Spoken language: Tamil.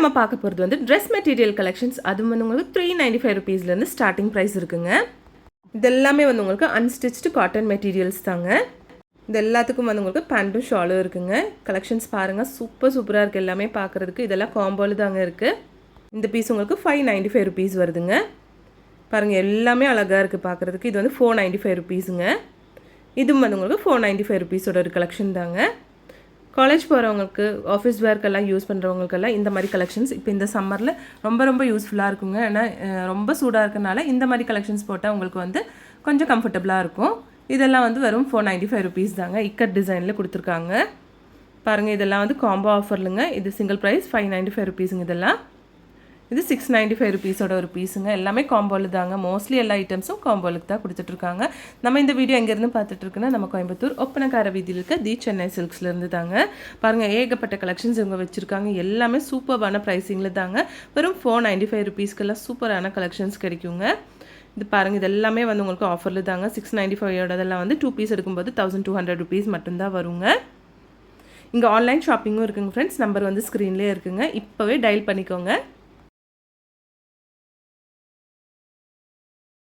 நம்ம பார்க்க போகிறது வந்து ட்ரெஸ் மெட்டீரியல் கலெக்ஷன்ஸ். அது வந்து உங்களுக்கு 395 ருபீஸ்லேருந்து ஸ்டார்டிங் ப்ரைஸ் இருக்குங்க. இது எல்லாமே வந்து உங்களுக்கு அன்ஸ்டிச்டு காட்டன் மெட்டீரியல்ஸ் தாங்க. இது எல்லாத்துக்கும் வந்து உங்களுக்கு பேண்ட்டும் ஷாலும் இருக்குங்க. கலெக்ஷன்ஸ் பாருங்கள், சூப்பராக இருக்குது எல்லாமே பார்க்குறதுக்கு. இதெல்லாம் காம்போவில் தாங்க இருக்குது. இந்த பீஸ் உங்களுக்கு 595 ருபீஸ் வருதுங்க. பாருங்கள், எல்லாமே அழகாக இருக்குது பார்க்குறதுக்கு. இது வந்து 495 ருபீஸுங்க. இதுவும் வந்து உங்களுக்கு 495 ருபீஸோட ஒரு கலெக்ஷன் தாங்க. காலேஜ் போகிறவங்களுக்கு, ஆஃபீஸ் வேர்க்கெல்லாம் யூஸ் பண்ணுறவங்களுக்கெல்லாம் இந்த மாதிரி கலெக்ஷன்ஸ் இப்போ இந்த சம்மரில் ரொம்ப யூஸ்ஃபுல்லாக இருக்குங்க. ஏன்னா ரொம்ப சூடாக இருக்கனால இந்த மாதிரி கலெக்ஷன்ஸ் போட்டால் உங்களுக்கு வந்து கொஞ்சம் கம்ஃபர்டபுளாக இருக்கும். இதெல்லாம் வந்து வெறும் 495 ருபீஸ் தாங்க. இக்கட் டிசைனில் கொடுத்துருக்காங்க பாருங்கள். இதெல்லாம் வந்து காம்போ ஆஃபர்லுங்க. இது சிங்கிள் ப்ரைஸ் 595 ருபீஸுங்க. இதெல்லாம் இது 695 ருபீஸோட ஒரு பீஸுங்க. எல்லாமே காம்போவில் தாங்க. மோஸ்ட்லி எல்லா ஐட்டம்ஸும் காம்போலுக்கு தான் கொடுத்துட்ருக்காங்க. நம்ம இந்த வீடியோ எங்கேருந்து பார்த்துட்ருக்குன்னா நம்ம கோயம்புத்தூர் ஒப்பனக்கார வீதியில் இருக்க தி சென்னை சில்க்ஸ்லேருந்து தாங்க. பாருங்கள், ஏகப்பட்ட கலெக்ஷன்ஸ் இவங்க வச்சுருக்காங்க. எல்லாமே சூப்பரான ப்ரைஸிங்கில் தாங்க. வெறும் 495 ருபீஸ்க்கெல்லாம் சூப்பரான கலெக்ஷன்ஸ் கிடைக்குங்க. இது பாருங்கள், இது எல்லாமே வந்து உங்களுக்கு ஆஃபரில் தாங்க. 695 வந்து 2 பீஸ் எடுக்கும்போது 1200 ருபீஸ் மட்டும்தான் வருங்க. இங்கே ஆன்லைன் ஷாப்பிங்கும் இருக்குங்க ஃப்ரெண்ட்ஸ். நம்பர் வந்து ஸ்க்ரீன்லேயே இருக்குங்க. இப்போவே டயல் பண்ணிக்கோங்க.